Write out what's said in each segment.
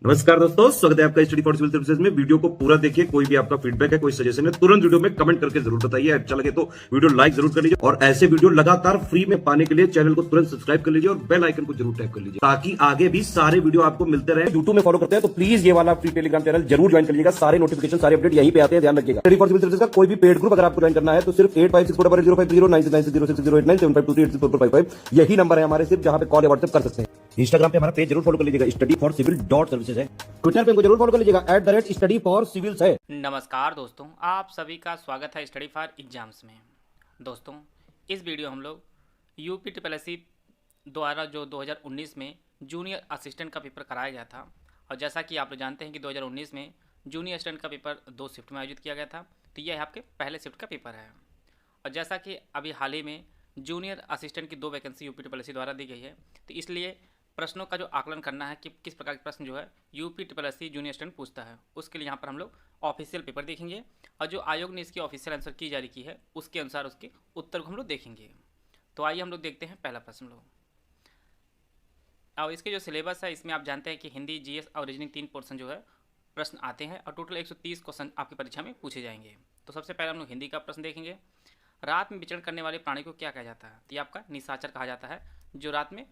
नमस्कार दोस्तों, स्वागत है आपका स्टडी फॉर सिविल सर्विसेज में। वीडियो को पूरा देखिए। कोई भी आपका फीडबैक है, कोई सजेशन है, तुरंत वीडियो में कमेंट करके जरूर बताइए। अच्छा लगे तो वीडियो लाइक जरूर कर लीजिए और ऐसे वीडियो लगातार फ्री में पाने के लिए चैनल को तुरंत सब्सक्राइब कर लीजिए और बेल आइकन को जरूर टैप कर लीजिए ताकि आगे भी सारे वीडियो आपको मिलते रहे। यूट्यूब में फॉलो करते हैं तो प्लीज ये वाला फ्री टेलीग्राम चैनल जरूर ज्वाइन कर लीजिएगा। सारे नोटिफिकेशन, सारे अपडेट यहीं पे आते हैं, ध्यान रखिएगा। स्टडी फॉर सिविल सर्विसेज का कोई भी पेड ग्रुप अगर आपको ज्वाइन करना है तो सिर्फ 8564809690608975238055 यही नंबर है हमारे, सिर्फ जहां पे कॉल या व्हाट्सएप कर सकते हैं। इंस्टाग्राम पे हमारा पेज जरूर फॉलो कर लीजिएगा, स्टडी फॉर सिविल .सर्विसेज है। ट्विटर पे हमको जरूर फॉलो कर लीजिएगा, @study for civils है। नमस्कार दोस्तों, आप सभी का स्वागत है स्टडी फॉर एग्जाम्स में। दोस्तों, इस वीडियो हम लोग यूपीटीपीएससी द्वारा जो 2019 में जूनियर असिस्टेंट का पेपर कराया गया था, और जैसा कि आप लोग जानते हैं कि 2019 में जूनियर असिस्टेंट का पेपर 2 शिफ्ट में आयोजित किया गया था, तो यह आपके पहले शिफ्ट का पेपर है। और जैसा कि अभी हाल ही में जूनियर असिस्टेंट की 2 वैकेंसी यूपीटीपीएससी द्वारा दी गई है, तो इसलिए प्रश्नों का जो आकलन करना है कि किस प्रकार के प्रश्न जो है यूपीटीपीएससी जूनियर स्टूडेंट पूछता है, उसके लिए यहाँ पर हम लोग ऑफिशियल पेपर देखेंगे और जो आयोग ने इसकी ऑफिशियल आंसर की जारी की है उसके अनुसार उसके उत्तर को हम लोग देखेंगे। तो आइए हम लोग देखते हैं पहला प्रश्न लोग। और इसके जो सिलेबस है इसमें आप जानते हैं कि हिंदी, जीएस और रीजनिंग 3 पोर्शन जो है प्रश्न आते हैं और टोटल 130 क्वेश्चन आपकी परीक्षा में पूछे जाएंगे। तो सबसे पहले हम लोग हिंदी का प्रश्न देखेंगे। रात में विचरण करने वाले प्राणी को क्या कहा जाता है? तो ये आपका निशाचर कहा जाता है, जो रात में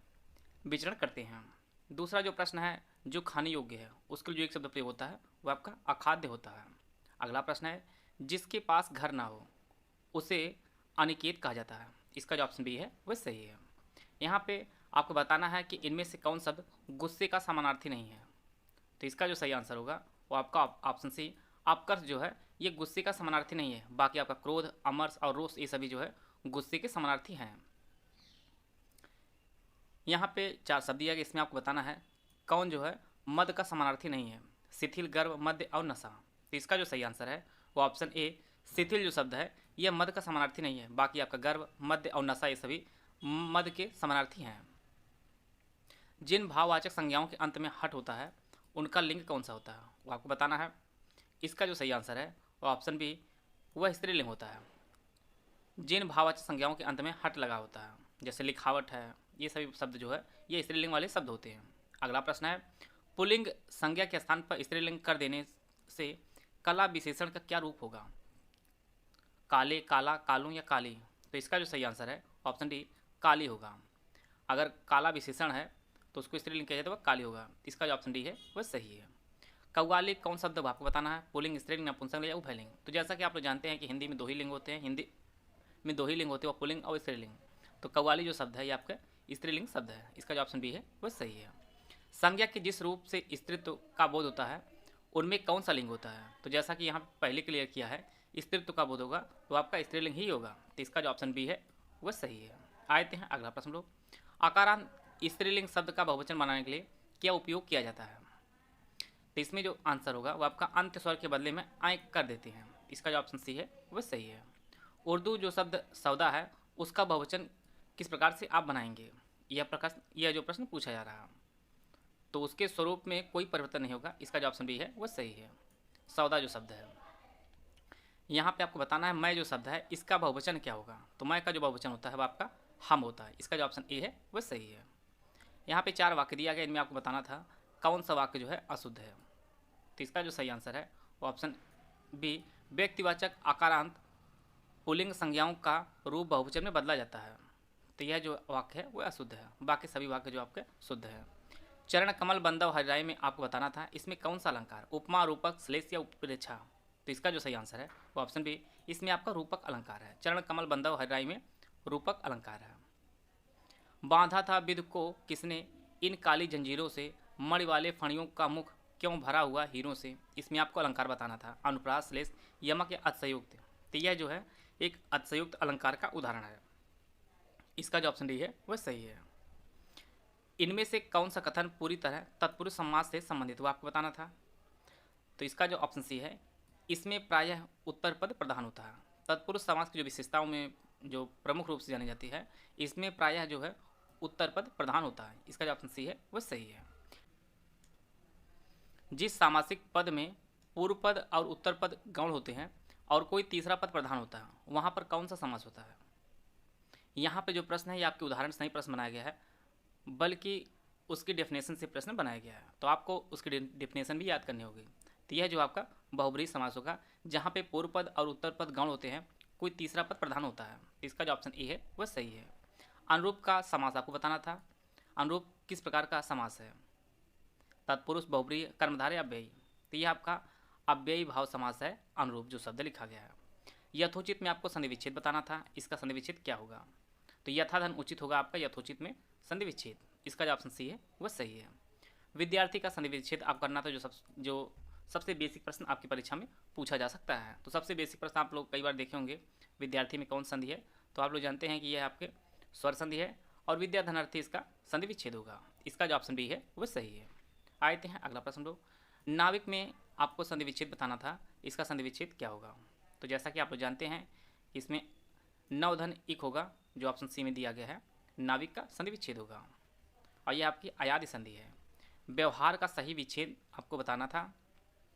विचरण करते हैं। दूसरा जो प्रश्न है, जो खाने योग्य है उसके लिए जो एक शब्द प्रयोग होता है वो आपका अखाद्य होता है। अगला प्रश्न है, जिसके पास घर ना हो उसे अनिकेत कहा जाता है। इसका जो ऑप्शन बी है वह सही है। यहाँ पे आपको बताना है कि इनमें से कौन शब्द गुस्से का समानार्थी नहीं है। तो इसका जो सही आंसर होगा वो आपका ऑप्शन सी अपकर्ष जो है ये गुस्से का समानार्थी नहीं है। बाकी आपका क्रोध, अमर्ष और रोष ये सभी जो है गुस्से के समानार्थी हैं। यहाँ पे 4 शब्द दिया गया, इसमें आपको बताना है कौन जो है मद का समानार्थी नहीं है। शिथिल, गर्व, मध्य और नशा। तो इसका जो सही आंसर है वो ऑप्शन ए शिथिल जो शब्द है यह मद का समानार्थी नहीं है। बाकी आपका गर्व, मध्य और नशा ये सभी मद के समानार्थी हैं। जिन भाववाचक संज्ञाओं के अंत में हट होता है उनका लिंग कौन सा होता है, वो आपको बताना है। इसका जो सही आंसर है वो ऑप्शन बी वह स्त्रीलिंग होता है। जिन भाववाचक संज्ञाओं के अंत में हट लगा होता है, जैसे लिखावट है, ये सभी शब्द जो है ये स्त्रीलिंग वाले शब्द होते हैं। अगला प्रश्न है, पुल्लिंग संज्ञा के स्थान पर स्त्रीलिंग कर देने से कला विशेषण का क्या रूप होगा? काले, काला, कालू या काली? तो इसका जो सही आंसर है ऑप्शन डी काली होगा। अगर काला विशेषण है तो उसको स्त्रीलिंग किया जाए तो वह काली होगा। इसका जो ऑप्शन डी है वह सही है। कव्वाली कौन शब्द आपको बताना है? पुल्लिंग, स्त्रीलिंग, नपुंसकलिंग या उभयलिंग? तो जैसा कि आप लोग जानते हैं कि हिंदी में 2 ही लिंग होते हैं, हिंदी में 2 ही लिंग होते हैं, पुल्लिंग और स्त्रीलिंग। तो कव्वाली जो शब्द है ये आपका स्त्रीलिंग शब्द है। इसका जो ऑप्शन बी है वह सही है। संज्ञा के जिस रूप से स्त्रीत्व का बोध होता है उनमें कौन सा लिंग होता है? तो जैसा कि यहाँ पहले क्लियर किया है स्त्रीत्व का बोध होगा तो आपका स्त्रीलिंग ही होगा। तो इसका जो ऑप्शन बी है वह सही है। आते हैं अगला प्रश्न लोग। आकारांत स्त्रीलिंग शब्द का बहुवचन बनाने के लिए क्या उपयोग किया जाता है? तो इसमें जो आंसर होगा वो आपका अंत्य स्वर के बदले में आय कर देते हैं। इसका जो ऑप्शन सी है वह सही है। उर्दू जो शब्द सौदा है उसका बहुवचन किस प्रकार से आप बनाएंगे? यह जो प्रश्न पूछा जा रहा है, तो उसके स्वरूप में कोई परिवर्तन नहीं होगा। इसका जो ऑप्शन बी है वह सही है। सौदा जो शब्द है, यहाँ पे आपको बताना है मैं जो शब्द है इसका बहुवचन क्या होगा? तो मैं का जो बहुवचन होता है वह आपका हम होता है। इसका जो ऑप्शन ए है वह सही है। यहाँ पे 4 वाक्य दिया गया, इनमें आपको बताना था कौन सा वाक्य जो है अशुद्ध है। तो इसका जो सही आंसर है वो ऑप्शन बी व्यक्तिवाचक आकारांत पुल्लिंग संज्ञाओं का रूप बहुवचन में बदला जाता है। तो यह जो वाक्य है वह अशुद्ध है। बाकी सभी वाक्य जो आपके शुद्ध है। चरण कमल बंधव हरिराय में आपको बताना था इसमें कौन सा अलंकार उपमा, रूपक, श्लेष या उत्प्रेक्षा? तो इसका जो सही आंसर है वो ऑप्शन बी इसमें आपका रूपक अलंकार है। चरण कमल बंधव हरिराय में रूपक अलंकार है। बांधा था विध को किसने इन काली जंजीरों से, मणि वाले फणियों का मुख क्यों भरा हुआ हीरों से? इसमें आपको अलंकार बताना था अनुप्रास, श्लेष, यमक या अतिशयोक्त। तो यह जो है एक अतिशयोक्त अलंकार का उदाहरण है। इसका जो ऑप्शन डी है वह सही है। इनमें से कौन सा कथन पूरी तरह तत्पुरुष समास से संबंधित, वो आपको बताना था। तो इसका जो ऑप्शन सी है इसमें प्रायः उत्तर पद प्रधान होता है। तत्पुरुष समास की जो विशेषताओं में जो प्रमुख रूप से जानी जाती है इसमें प्रायः जो है उत्तर पद प्रधान होता है। इसका जो ऑप्शन सी है वह सही है। जिस सामासिक पद में पूर्व पद और उत्तर पद गौण होते हैं और कोई तीसरा पद प्रधान होता है वहाँ पर कौन सा समास होता है? यहाँ पे जो प्रश्न है ये आपके उदाहरण से नहीं प्रश्न बनाया गया है, बल्कि उसकी डेफिनेशन से प्रश्न बनाया गया है, तो आपको उसकी डेफिनेशन भी याद करनी होगी। तो यह जो आपका बहुब्रीहि समास होगा, जहाँ पे पूर्व पद और उत्तर पद गौण होते हैं, कोई तीसरा पद प्रधान होता है। इसका जो ऑप्शन ए है वह सही है। अनुरूप का समास आपको बताना था। अनुरूप किस प्रकार का समास है? तत्पुरुष, बहुब्रीहि, कर्मधारय, अव्ययी। तो यह आपका अव्ययी भाव समास है अनुरूप जो शब्द लिखा गया है। यथोचित में आपको संधि विच्छेद बताना था। इसका संधि विच्छेद क्या होगा? तो यथाधन उचित होगा आपका यथोचित में संधि विच्छेद। इसका जो ऑप्शन सी है वह सही है। विद्यार्थी का संधि विच्छेद आप करना था, जो सबसे बेसिक प्रश्न आपकी परीक्षा में पूछा जा सकता है। तो सबसे बेसिक प्रश्न आप लोग कई बार देखे होंगे, विद्यार्थी में कौन संधि है, तो आप लोग जानते हैं कि यह आपके स्वर संधि है और विद्याधनार्थी इसका संधि विच्छेद होगा। इसका जो ऑप्शन बी है वह सही है। आते हैं अगला प्रश्न लोग। नाविक में आपको संधि विच्छेद बताना था। इसका संधि विच्छेद क्या होगा? तो जैसा कि आप लोग जानते हैं इसमें नवधन इक होगा, जो ऑप्शन सी में दिया गया है, नाविक का संधि विच्छेद होगा। और यह आपकी अयादि संधि है। व्यवहार का सही विच्छेद आपको बताना था।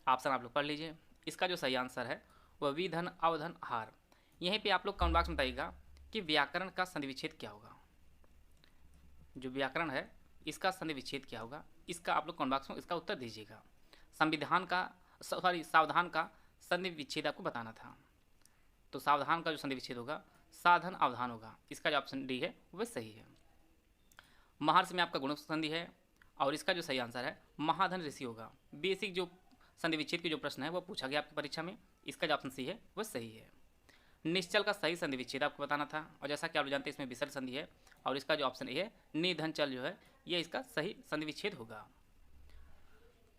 ऑप्शन आप लोग पढ़ लीजिए। इसका जो सही आंसर है वह विधन, अवधन, हार। यहीं पे आप लोग कमेंट बॉक्स में बताइएगा कि व्याकरण का संधि विच्छेद क्या होगा। जो व्याकरण है इसका संधि विच्छेद क्या होगा, इसका आप लोग कमेंट बॉक्स में इसका उत्तर दीजिएगा। सावधान का संधि विच्छेद आपको बताना था। तो सावधान का जो संधि विच्छेद होगा साधन अवधान होगा। इसका जो ऑप्शन डी है वह सही है। महर्षि में आपका गुणक संधि है और इसका जो सही आंसर है महाधन ऋषि होगा। बेसिक जो संधि विच्छेद की जो प्रश्न है वो पूछा गया आपकी परीक्षा में। इसका जो ऑप्शन सी है वह सही है। निश्चल का सही संधि विच्छेद आपको बताना था और जैसा कि आप जानते हैं इसमें विसर्ग संधि है और इसका जो ऑप्शन ए है निधन चल जो है यह इसका सही संधि विच्छेद होगा।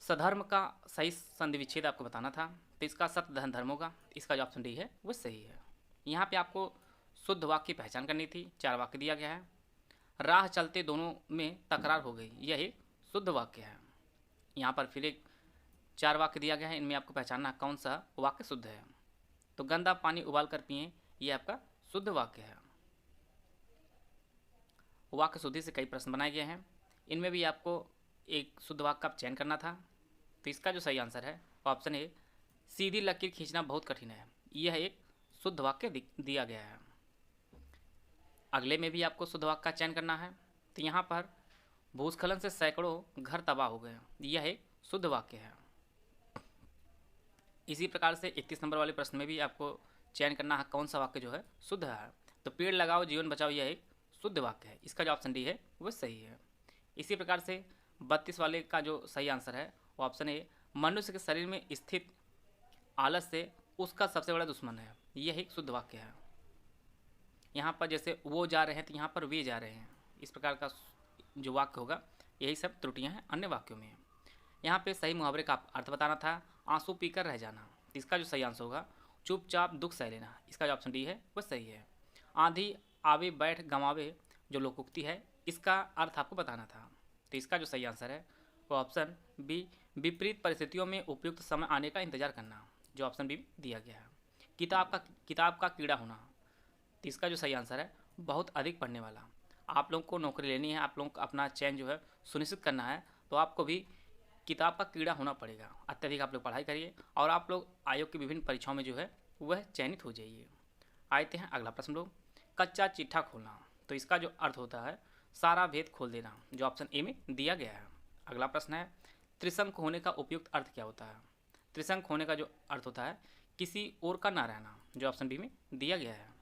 सधर्म का सही संधि विच्छेद आपको बताना था, तो इसका सत धन धर्म होगा। इसका जो ऑप्शन डी है वह सही है। यहाँ पे आपको शुद्ध वाक्य की पहचान करनी थी। 4 वाक्य दिया गया है। राह चलते दोनों में तकरार हो गई, यह एक शुद्ध वाक्य है। यहाँ पर फिर एक 4 वाक्य दिया गया है, इनमें आपको पहचानना कौन सा वाक्य शुद्ध है। तो गंदा पानी उबाल कर पिए, यह आपका शुद्ध वाक्य है। वाक्य शुद्धि से कई प्रश्न बनाए गए हैं, इनमें भी आपको एक शुद्ध वाक्य का चयन करना था। तो इसका जो सही आंसर है ऑप्शन ए, सीधी लकीर खींचना बहुत कठिन है, यह एक शुद्ध वाक्य दिया गया है। अगले में भी आपको शुद्ध वाक्य का चयन करना है। तो यहाँ पर भूस्खलन से सैकड़ों घर तबाह हो गए, यह एक शुद्ध वाक्य है। इसी प्रकार से 31 नंबर वाले प्रश्न में भी आपको चयन करना है कौन सा वाक्य जो है शुद्ध है। तो पेड़ लगाओ जीवन बचाओ, यह एक शुद्ध वाक्य है। इसका जो ऑप्शन डी है वह सही है। इसी प्रकार से 32 वाले का जो सही आंसर है वो ऑप्शन ए, मनुष्य के शरीर में स्थित आलस से उसका सबसे बड़ा दुश्मन है, यह एक शुद्ध वाक्य है। यहाँ पर जैसे वो जा रहे हैं तो यहाँ पर वे जा रहे हैं, इस प्रकार का जो वाक्य होगा यही सब त्रुटियाँ हैं अन्य वाक्यों में। यहाँ पे सही मुहावरे का अर्थ बताना था, आंसू पीकर रह जाना। इसका जो सही आंसर होगा चुपचाप दुख सह लेना। इसका जो ऑप्शन डी है वह सही है। आंधी आवे बैठ गंवावे जो लोकोक्ति है, इसका अर्थ आपको बताना था। तो इसका जो सही आंसर है वो ऑप्शन बी, विपरीत परिस्थितियों में उपयुक्त समय आने का इंतजार करना, जो ऑप्शन बी दिया गया है। किताब का कीड़ा होना, तो इसका जो सही आंसर है बहुत अधिक पढ़ने वाला। आप लोगों को नौकरी लेनी है, आप लोगों को अपना चयन जो है सुनिश्चित करना है, तो आपको भी किताब का कीड़ा होना पड़ेगा। अत्यधिक आप लोग पढ़ाई करिए और आप लोग आयोग की विभिन्न परीक्षाओं में जो है वह चयनित हो जाइए। आते हैं अगला प्रश्न लोग, कच्चा चिट्ठा खोलना। तो इसका जो अर्थ होता है सारा भेद खोल देना, जो ऑप्शन ए में दिया गया है। अगला प्रश्न है, त्रिशंक होने का उपयुक्त अर्थ क्या होता है? त्रिशंक होने का जो अर्थ होता है किसी और का ना रहना, जो ऑप्शन बी में दिया गया है।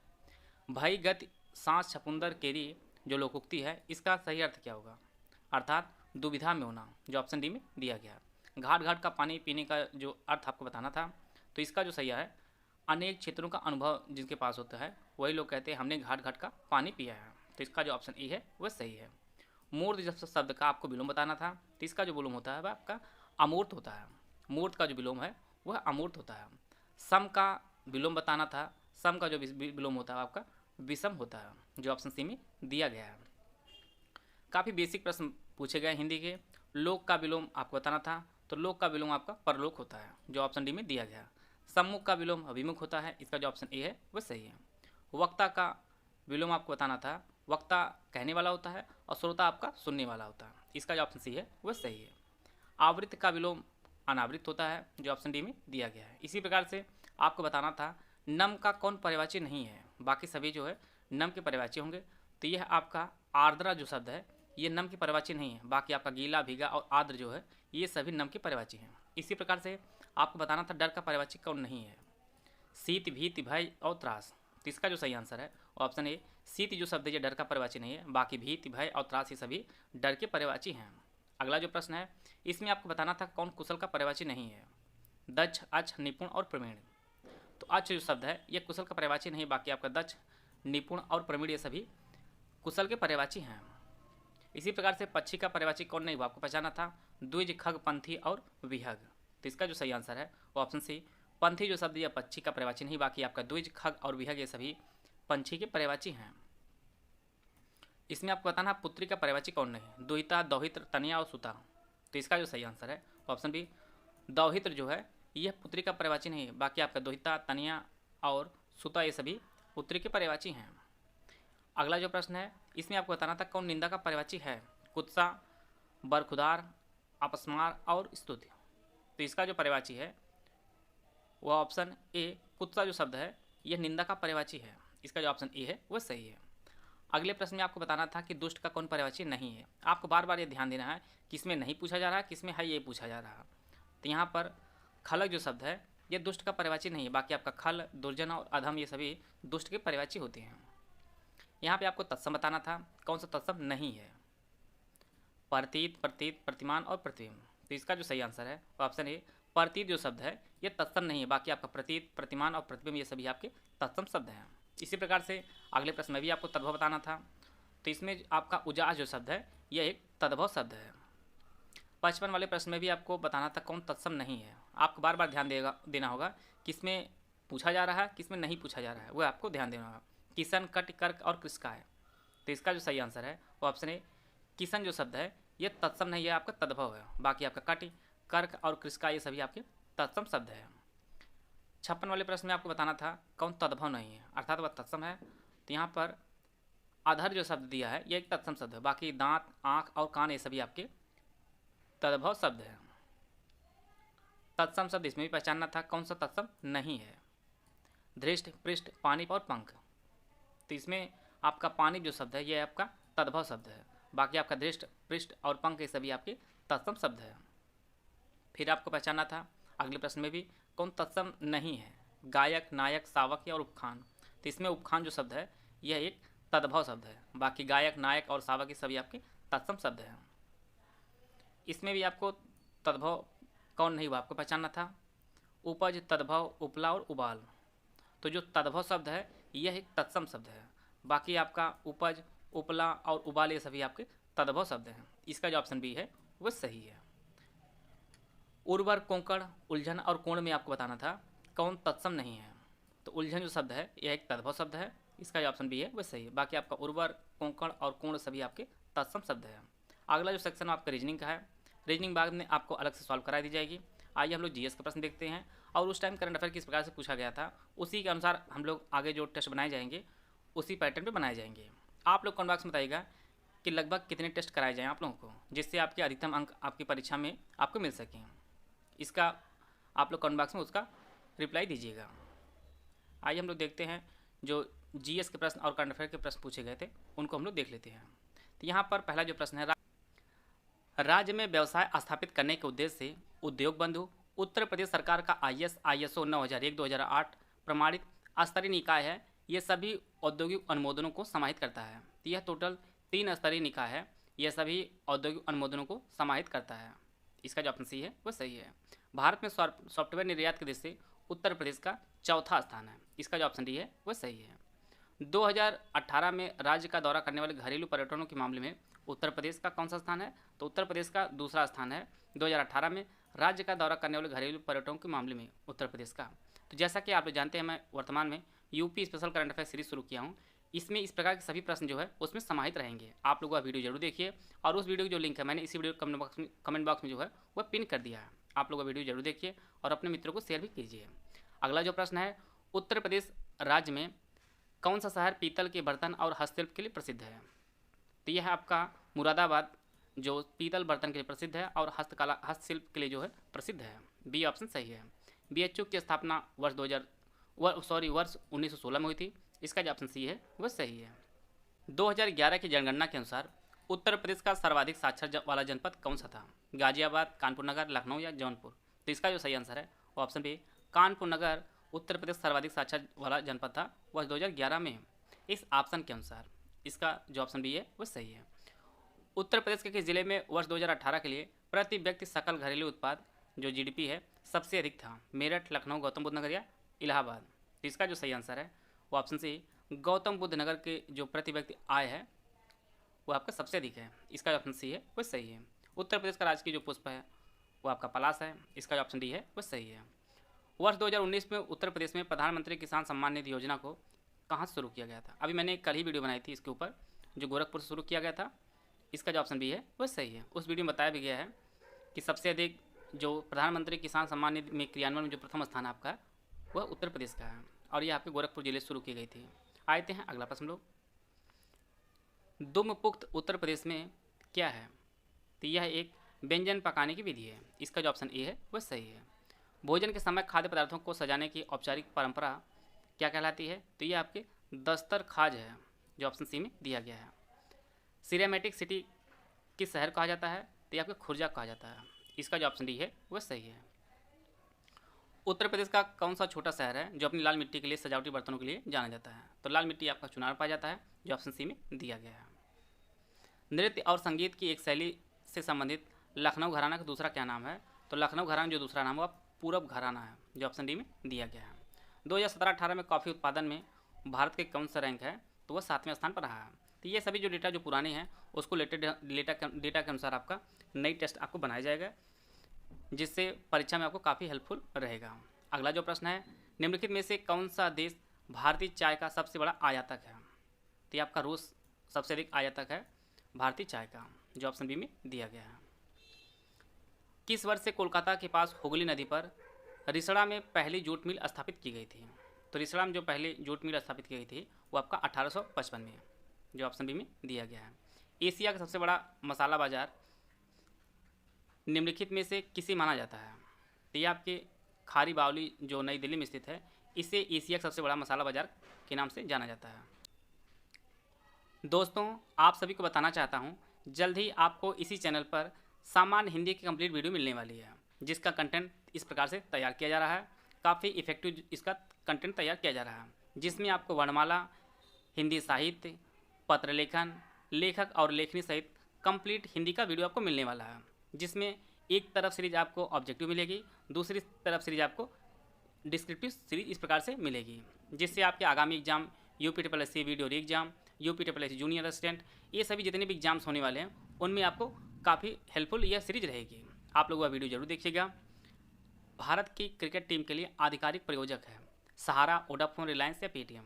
भाई गति सांस छपुंदर केरी जो लोकोक्ति है, इसका सही अर्थ क्या होगा? अर्थात दुविधा में होना, जो ऑप्शन डी में दिया गया है। घाट घाट का पानी पीने का जो अर्थ आपको बताना था, तो इसका जो सही है अनेक क्षेत्रों का अनुभव जिनके पास होता है वही लोग कहते हैं हमने घाट घाट का पानी पिया है। तो इसका जो ऑप्शन ए है वह सही है। मूर्त शब्द का आपको विलोम बताना था, तो इसका जो विलोम होता है वह आपका अमूर्त होता है। मूर्त का जो विलोम है वह अमूर्त होता है। सम का विलोम बताना था, सम का जो विलोम होता है आपका विषम होता है, जो ऑप्शन सी में दिया गया है। काफ़ी बेसिक प्रश्न पूछे गए हिंदी के। लोक का विलोम आपको बताना था, तो लोक का विलोम आपका परलोक होता है, जो ऑप्शन डी में दिया गया। सम्मुख का विलोम अभिमुख होता है, इसका जो ऑप्शन ए है वह सही है। वक्ता का विलोम आपको बताना था, वक्ता कहने वाला होता है और श्रोता आपका सुनने वाला होता है, इसका जो ऑप्शन सी है वह सही है। आवृत्त का विलोम अनावृत होता है, जो ऑप्शन डी में दिया गया है। इसी प्रकार से आपको बताना था नम का कौन पर्यायवाची नहीं है, बाकी सभी जो है नम के पर्यायवाची होंगे। तो यह आपका आर्द्रा जो शब्द है ये नम की पर्यायवाची नहीं है, बाकी आपका गीला, भीगा और आर्द्र जो है ये सभी नम की पर्यायवाची हैं। इसी प्रकार से आपको बताना था डर का पर्यायवाची कौन नहीं है। शीत, भीत, भय और त्रास। तो इसका जो सही आंसर है वो ऑप्शन ए शीत जो शब्द है ये डर का पर्यायवाची नहीं है, बाकी भीत, भय और त्रास ये सभी डर के पर्यायवाची हैं। अगला जो प्रश्न है इसमें आपको बताना था कौन कुशल का पर्यायवाची नहीं है। दक्ष, अक्ष, निपुण और प्रवीण। तो अक्ष जो शब्द है ये कुशल का पर्यायवाची नहीं, बाकी आपका दक्ष, निपुण और प्रवीण ये सभी कुशल के पर्यायवाची हैं। इसी प्रकार से पक्षी का पर्यायवाची कौन नहीं वो आपको पहचाना था। द्विज, खग, पंथी और विहग। तो इसका जो सही आंसर है वो ऑप्शन सी पंथी जो शब्द यह पक्षी का पर्यायवाची नहीं, बाकी आपका द्विज, खग और विहग ये सभी पंछी के पर्यायवाची हैं। इसमें आपको बताना पुत्री का पर्यायवाची कौन नहीं। दुहिता, दौहित्र, तनिया और सुता। तो इसका जो सही आंसर है ऑप्शन बी दौहित्र जो है यह पुत्री का पर्यायवाची नहीं है, बाकी आपका दुहिता, तनिया और सुता ये सभी पुत्री के पर्यायवाची हैं। अगला जो प्रश्न है इसमें आपको बताना था कौन निंदा का पर्यायवाची है। कुत्सा, बरखुदार, अपस्मार और स्तुति। तो इसका जो पर्यायवाची है वह ऑप्शन ए कुत्सा जो शब्द है यह निंदा का पर्यायवाची है। इसका जो ऑप्शन ए है वह सही है। अगले प्रश्न में आपको बताना था कि दुष्ट का कौन पर्यायवाची नहीं है। आपको बार बार ये ध्यान देना है किसमें नहीं पूछा जा रहा है, किसमें है ये पूछा जा रहा है। तो यहाँ पर खलक जो शब्द है ये दुष्ट का पर्यायवाची नहीं है, बाकी आपका खल, दुर्जन और अधम ये सभी दुष्ट के पर्यायवाची होते हैं। यहाँ पे आपको तत्सम बताना था कौन सा तत्सम नहीं है। प्रतीत, प्रतीत, प्रतिमान और प्रतिबिंब। तो इसका जो सही आंसर है ऑप्शन ए प्रतीत जो शब्द है ये तत्सम नहीं है, बाकी आपका प्रतीत, प्रतिमान और प्रतिबिंब ये सभी आपके तत्सम शब्द हैं। इसी प्रकार से अगले प्रश्न में भी आपको तद्भव बताना था। तो इसमें आपका उजास जो शब्द है यह एक तद्भव शब्द है। 55 वाले प्रश्न में भी आपको बताना था कौन तत्सम नहीं है। आपको बार बार ध्यान देना होगा किसमें पूछा जा रहा है, किसमें नहीं पूछा जा रहा है, वह आपको ध्यान देना होगा। किसन, कट, कर्क और कृषका है। तो इसका जो सही आंसर है वो ऑप्शन ए किसन जो शब्द है ये तत्सम नहीं है, आपका तद्भव है, बाकी आपका कट, कर्क और कृषका ये सभी आपके तत्सम शब्द है। 56 वाले प्रश्न में आपको बताना था कौन तद्भव नहीं है, अर्थात वह तत्सम है। तो यहाँ पर अधर जो शब्द दिया है ये एक तत्सम शब्द है, बाकी दांत, आँख और कान ये सभी आपके तद्भव शब्द है। तत्सम शब्द इसमें भी पहचानना था कौन सा तत्सम नहीं है। धृष्ट, पृष्ठ, पानी और पंख। तो इसमें आपका पानी जो शब्द है ये आपका तद्भव शब्द है, बाकी आपका धृष्ट, पृष्ठ और पंख ये सभी आपके तत्सम शब्द है। फिर आपको पहचानना था अगले प्रश्न में भी कौन तत्सम नहीं है। गायक, नायक, शावक और उपखान। तो इसमें उपखान जो शब्द है यह एक तद्भव शब्द है, बाकी गायक, नायक और शावक ये सभी आपके तत्सम शब्द हैं। इसमें भी आपको तद्भव कौन नहीं हुआ आपको पहचानना था। उपज, तद्भव, उपला और उबाल। तो जो तद्भव शब्द है यह एक तत्सम शब्द है, बाकी आपका उपज, उपला और उबाल ये सभी आपके तद्भव शब्द हैं। इसका जो ऑप्शन बी है वह सही है। उर्वर, कोंकण, उलझन और कोण में आपको बताना था कौन तत्सम नहीं है। तो उलझन जो शब्द है यह एक तद्भव शब्द है, इसका जो ऑप्शन बी है वह सही है, बाकी आपका उर्वर, कोंकण और कोण सभी आपके तत्सम शब्द है। अगला जो सेक्शन आपका रीजनिंग का है, रीजनिंग बाद में आपको अलग से सॉल्व करा दी जाएगी। आइए हम लोग जीएस का प्रश्न देखते हैं और उस टाइम करंट अफेयर किस प्रकार से पूछा गया था उसी के अनुसार हम लोग आगे जो टेस्ट बनाए जाएंगे उसी पैटर्न पे बनाए जाएंगे। आप लोग कमेंट बॉक्स में बताइएगा कि लगभग कितने टेस्ट कराए जाएँ आप लोगों को, जिससे आपके अधिकतम अंक आपकी परीक्षा में आपको मिल सकें। इसका आप लोग कमेंट बॉक्स में उसका रिप्लाई दीजिएगा। आइए हम लोग देखते हैं जो जीएस के प्रश्न और करंट अफेयर के प्रश्न पूछे गए थे उनको हम लोग देख लेते हैं। तो यहाँ पर पहला जो प्रश्न है, राज्य में व्यवसाय स्थापित करने के उद्देश्य से उद्योग बंधु उत्तर प्रदेश सरकार का ISO 9001/2008 प्रमाणित स्तरीय निकाय है। ये सभी औद्योगिक अनुमोदनों को समाहित करता है। तो यह टोटल 3 स्तरीय निकाय है, यह सभी औद्योगिक अनुमोदनों को समाहित करता है। इसका जो ऑप्शन सी है वह सही है। भारत में सॉफ्टवेयर निर्यात की दृष्टि से उत्तर प्रदेश का चौथा स्थान है। इसका जो ऑप्शन डी है वह सही है। 2018 में राज्य का दौरा करने वाले घरेलू पर्यटकों के मामले में उत्तर प्रदेश का कौन सा स्थान है। तो उत्तर प्रदेश का दूसरा स्थान है 2018 में राज्य का दौरा करने वाले घरेलू पर्यटकों के मामले में उत्तर प्रदेश का। तो जैसा कि आप लोग जानते हैं मैं वर्तमान में UP special current affair series शुरू किया हूँ, इसमें इस प्रकार के सभी प्रश्न जो है उसमें समाहित रहेंगे। आप लोग वह वीडियो जरूर देखिए और उस वीडियो की जो लिंक है मैंने इसी वीडियो कमेंट बॉक्स में जो है वह पिन कर दिया है। आप लोग वह वीडियो जरूर देखिए और अपने मित्रों को शेयर भी कीजिए। अगला जो प्रश्न है, उत्तर प्रदेश राज्य में कौन सा शहर पीतल के बर्तन और हस्तशिल्प के लिए प्रसिद्ध है। तो यह आपका मुरादाबाद जो पीतल बर्तन के लिए प्रसिद्ध है और हस्तशिल्प के लिए जो है प्रसिद्ध है। बी ऑप्शन सही है। BHU की स्थापना वर्ष 1916 में हुई थी। इसका जो ऑप्शन सी है वह सही है। 2011 की जनगणना के अनुसार उत्तर प्रदेश का सर्वाधिक साक्षर वाला जनपद कौन सा था? गाजियाबाद, कानपुर नगर, लखनऊ या जौनपुर? तो इसका जो सही आंसर है वो ऑप्शन बी कानपुर नगर उत्तर प्रदेश सर्वाधिक साक्षर वाला जनपद था, वह 2011 में। इस ऑप्शन के अनुसार इसका जो ऑप्शन बी है वो सही है। उत्तर प्रदेश के किस जिले में वर्ष 2018 के लिए प्रति व्यक्ति सकल घरेलू उत्पाद जो जीडीपी है सबसे अधिक था? मेरठ, लखनऊ, गौतम बुद्ध नगर या इलाहाबाद? तो इसका जो सही आंसर है वो ऑप्शन सी गौतम बुद्ध नगर के जो प्रति व्यक्ति आय है वो आपका सबसे अधिक है। इसका ऑप्शन सी है वो सही है। उत्तर प्रदेश का राजकीय जो पुष्प है वो आपका पलाश है। इसका ऑप्शन डी है वो सही है। वर्ष 2019 में उत्तर प्रदेश में प्रधानमंत्री किसान सम्मान निधि योजना को कहाँ से शुरू किया गया था? अभी मैंने कल ही वीडियो बनाई थी इसके ऊपर, जो गोरखपुर से शुरू किया गया था। इसका जो ऑप्शन बी है वो सही है। उस वीडियो में बताया भी गया है कि सबसे अधिक जो प्रधानमंत्री किसान सम्मान निधि में क्रियान्वयन में जो प्रथम स्थान आपका वह उत्तर प्रदेश का है और यह आपके गोरखपुर जिले से शुरू की गई थी। आते हैं अगला प्रश्न लोग, दुम्पुक्त उत्तर प्रदेश में क्या है? तो यह एक व्यंजन पकाने की विधि है। इसका जो ऑप्शन ए है वह सही है। भोजन के समय खाद्य पदार्थों को सजाने की औपचारिक परंपरा क्या कहलाती है? तो यह आपके दस्तरखाज है, जो ऑप्शन सी में दिया गया है। सिनेमैटिक सिटी किस शहर कहा जाता है? तो यह आपके खुर्जा कहा जाता है। इसका जो ऑप्शन डी है वह सही है। उत्तर प्रदेश का कौन सा छोटा शहर है जो अपनी लाल मिट्टी के लिए सजावटी बर्तनों के लिए जाना जाता है? तो लाल मिट्टी आपका चुनार पाया जाता है, जो ऑप्शन सी में दिया गया है। नृत्य और संगीत की एक शैली से संबंधित लखनऊ घराना का दूसरा क्या नाम है? तो लखनऊ घराना जो दूसरा नाम है वह पूरब घराना है, जो ऑप्शन डी में दिया गया है। 2017-18 में कॉफ़ी उत्पादन में भारत के कौन सा रैंक है? तो वह 7वें स्थान पर रहा है। तो ये सभी जो डेटा जो पुराने हैं उसको डेटा के अनुसार आपका नई टेस्ट आपको बनाया जाएगा, जिससे परीक्षा में आपको काफ़ी हेल्पफुल रहेगा। अगला जो प्रश्न है, निम्नलिखित में से कौन सा देश भारतीय चाय का सबसे बड़ा आयातक है? तो ये आपका रूस सबसे अधिक आयातक है भारतीय चाय का, जो ऑप्शन बी में दिया गया है। किस वर्ष से कोलकाता के पास हुगली नदी पर रिसड़ा में पहली जूट मिल स्थापित की गई थी? तो रिसड़ा में जो पहली जूट मिल स्थापित की गई थी वो आपका 1855 में, जो ऑप्शन बी में दिया गया है। एशिया का सबसे बड़ा मसाला बाजार निम्नलिखित में से किसे माना जाता है? तो ये आपके खारी बावली जो नई दिल्ली में स्थित है, इसे एशिया का सबसे बड़ा मसाला बाजार के नाम से जाना जाता है। दोस्तों, आप सभी को बताना चाहता हूँ, जल्द ही आपको इसी चैनल पर सामान्य हिंदी की कंप्लीट वीडियो मिलने वाली है, जिसका कंटेंट इस प्रकार से तैयार किया जा रहा है। काफ़ी इफेक्टिव इसका कंटेंट तैयार किया जा रहा है, जिसमें आपको वर्णमाला, हिंदी साहित्य, पत्र लेखन, लेखक और लेखनी सहित कंप्लीट हिंदी का वीडियो आपको मिलने वाला है, जिसमें एक तरफ सीरीज आपको ऑब्जेक्टिव मिलेगी, दूसरी तरफ सीरीज आपको डिस्क्रिप्टिव सीरीज इस प्रकार से मिलेगी, जिससे आपके आगामी एग्जाम UPSSC वीडियो री एग्जाम, UPSSC जूनियर असिस्टेंट, ये सभी जितने भी एग्जाम्स होने वाले हैं उनमें आपको काफ़ी हेल्पफुल यह सीरीज रहेगी। आप लोग वह वीडियो जरूर देखिएगा। भारत की क्रिकेट टीम के लिए आधिकारिक प्रायोजक है सहारा, वोडाफोन, रिलायंस या पेटीएम?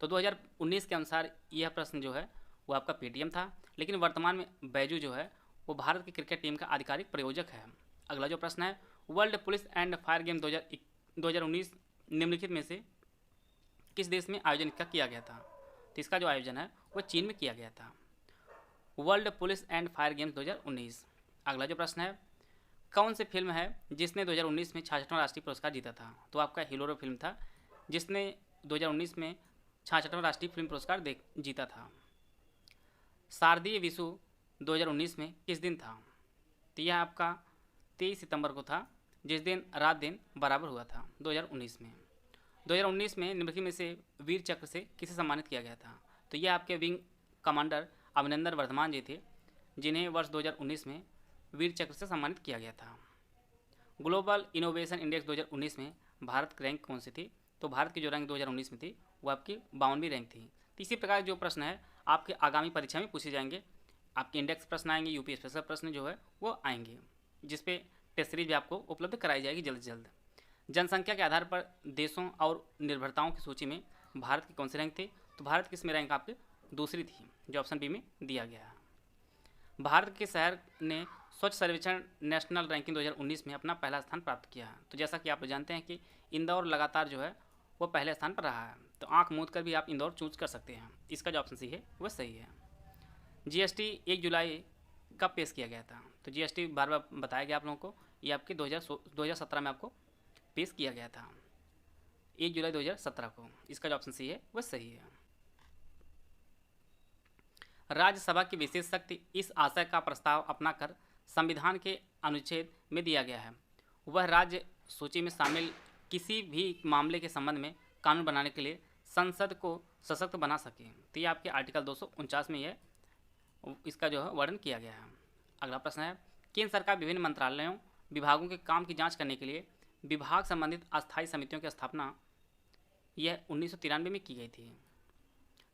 तो 2019 के अनुसार यह प्रश्न जो है वो आपका पेटीएम था, लेकिन वर्तमान में बैजू जो है वो भारत की क्रिकेट टीम का आधिकारिक प्रायोजक है। अगला जो प्रश्न है, world police and fire game 2019 निम्नलिखित में से किस देश में आयोजन किया गया था? तो इसका जो आयोजन है वो चीन में किया गया था, world police and fire games 2019। अगला जो प्रश्न है, कौन सी फिल्म है जिसने 2019 में 66वां राष्ट्रीय पुरस्कार जीता था? तो आपका हिलोरो फिल्म था, जिसने 2019 में 66वां राष्ट्रीय फिल्म पुरस्कार जीता था। शारदीय विशु 2019 में किस दिन था? तो यह आपका 23 सितंबर को था, जिस दिन रात दिन बराबर हुआ था 2019 में। 2019 में निम्नलिखित में से वीर चक्र से किसे सम्मानित किया गया था? तो यह आपके विंग कमांडर अभिनंदन वर्धमान जी थे, जिन्हें वर्ष 2019 में वीर चक्र से सम्मानित किया गया था। ग्लोबल इनोवेशन इंडेक्स 2019 में भारत की रैंक कौन सी थी? तो भारत की जो रैंक 2019 में थी वो आपकी 52वीं रैंक थी। तो इसी प्रकार जो प्रश्न है आपके आगामी परीक्षा में पूछे जाएंगे। आपके इंडेक्स प्रश्न आएंगे, यूपी स्पेशल प्रश्न जो है वो आएंगे, जिस पे टेस्ट सीरीज भी आपको उपलब्ध कराई जाएगी जल्द से जल्द। जनसंख्या के आधार पर देशों और निर्भरताओं की सूची में भारत की कौन सी रैंक थी? तो भारत की इसमें रैंक आपकी दूसरी थी, जो ऑप्शन बी में दिया गया है। भारत के शहर ने स्वच्छ सर्वेक्षण नेशनल रैंकिंग 2019 में अपना पहला स्थान प्राप्त किया है। तो जैसा कि आप जानते हैं कि इंदौर लगातार जो है वो पहले स्थान पर रहा है, तो आंख मूंद कर भी आप इंदौर चूज कर सकते हैं। इसका जो ऑप्शन सी है वह सही है। GST 1 जुलाई कब पेश किया गया था? तो GST बार बार बताया गया आप लोगों को, ये आपके 2017 में आपको पेश किया गया था, 1 जुलाई 2017 को। इसका जो ऑप्शन सी है वह सही है। राज्यसभा की विशेष शक्ति इस आशय का प्रस्ताव अपनाकर संविधान के अनुच्छेद में दिया गया है वह राज्य सूची में शामिल किसी भी मामले के संबंध में कानून बनाने के लिए संसद को सशक्त बना सके। तो ये आपके आर्टिकल 249 में यह इसका जो है वर्णन किया गया है। अगला प्रश्न है, केंद्र सरकार विभिन्न मंत्रालयों विभागों के काम की जांच करने के लिए विभाग संबंधित अस्थायी समितियों की स्थापना यह 1993 में की गई थी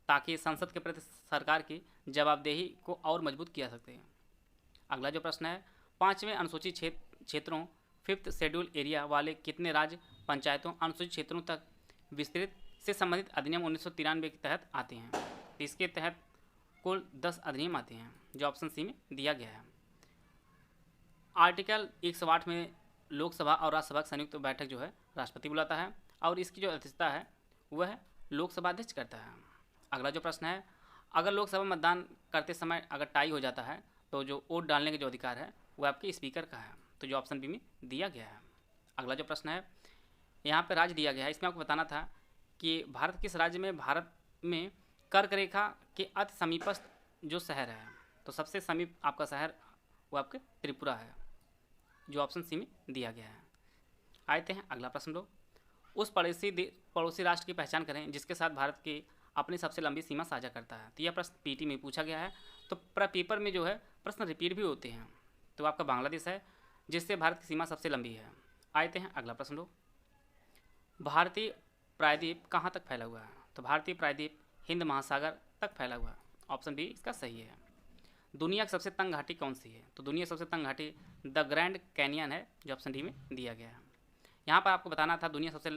ताकि संसद के प्रति सरकार की जवाबदेही को और मजबूत किया सकते हैं। अगला जो प्रश्न है, 5वें अनुसूचित क्षेत्रों 5th शेड्यूल एरिया वाले कितने राज्य पंचायतों अनुसूचित क्षेत्रों तक विस्तृत से संबंधित अधिनियम 1993 के तहत आते हैं। तो इसके तहत कुल 10 अधिनियम आते हैं जो ऑप्शन सी में दिया गया है। आर्टिकल 108 में लोकसभा और राज्यसभा की संयुक्त बैठक जो है राष्ट्रपति बुलाता है और इसकी जो अध्यक्षता है वह लोकसभा अध्यक्ष करता है। अगला जो प्रश्न है, अगर लोकसभा मतदान करते समय अगर टाई हो जाता है तो जो वोट डालने का जो अधिकार है वह आपके स्पीकर का है। तो जो ऑप्शन बी में दिया गया है। अगला जो प्रश्न है, यहाँ पे राज्य दिया गया है, इसमें आपको बताना था कि भारत किस राज्य में भारत में कर्क रेखा के अति समीपस्थ जो शहर है, तो सबसे समीप आपका शहर वो आपके त्रिपुरा है, जो ऑप्शन सी में दिया गया है। आते हैं अगला प्रश्न लोग, उस पड़ोसी राष्ट्र की पहचान करें जिसके साथ भारत की अपनी सबसे लंबी सीमा साझा करता है। तो यह प्रश्न पीटी में पूछा गया है। तो पेपर में जो है प्रश्न रिपीट भी होते हैं। तो आपका बांग्लादेश है जिससे भारत की सीमा सबसे लंबी है। आते हैं अगला प्रश्न लोग, भारतीय प्रायद्वीप कहाँ तक फैला हुआ है? तो भारतीय प्रायद्वीप हिंद महासागर तक फैला हुआ है। ऑप्शन बी इसका सही है। दुनिया की सबसे तंग घाटी कौन सी है? तो दुनिया की सबसे तंग घाटी द ग्रैंड कैनियन है, जो ऑप्शन डी में दिया गया है। यहाँ पर आपको बताना था दुनिया सबसे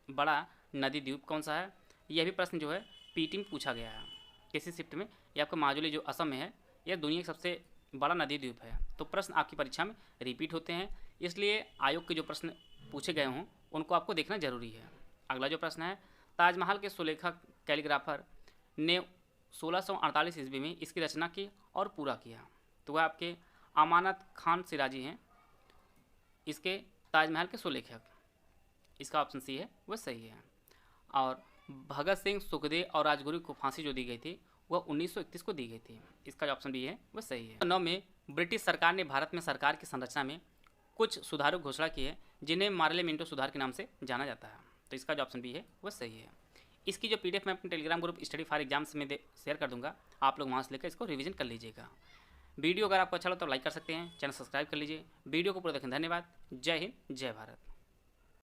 बड़ा नदी द्वीप कौन सा है। यह भी प्रश्न जो है पीटी में पूछा गया है किसी शिफ्ट में। यह आपका माजुली जो असम में है, यह दुनिया की सबसे बड़ा नदी द्वीप है। तो प्रश्न आपकी परीक्षा में रिपीट होते हैं, इसलिए आयोग के जो प्रश्न पूछे गए हों उनको आपको देखना जरूरी है। अगला जो प्रश्न है, ताजमहल के सुलेखक कैलीग्राफर ने 1648 ईस्वी में इसकी रचना की और पूरा किया। तो वह आपके अमानत खान सिराजी हैं इसके ताजमहल के सुलेखक। इसका ऑप्शन सी है वह सही है। और भगत सिंह, सुखदेव और राजगुरु को फांसी जो दी गई थी वह 1931 को दी गई थी। इसका जो ऑप्शन बी है वह सही है। 9 में ब्रिटिश सरकार ने भारत में सरकार की संरचना में कुछ सुधारों की घोषणा की है जिन्हें मार्लियामेंटो सुधार के नाम से जाना जाता है। तो इसका जो ऑप्शन बी है वह सही है। इसकी जो पीडीएफ मैं अपने Telegram group study for exams में शेयर कर दूंगा, आप लोग वहाँ से लेकर इसको रिवीजन कर लीजिएगा। वीडियो अगर आपको अच्छा लगा तो लाइक कर सकते हैं, चैनल सब्सक्राइब कर लीजिए। वीडियो को पूरा देखें, धन्यवाद। जय हिंद, जय भारत।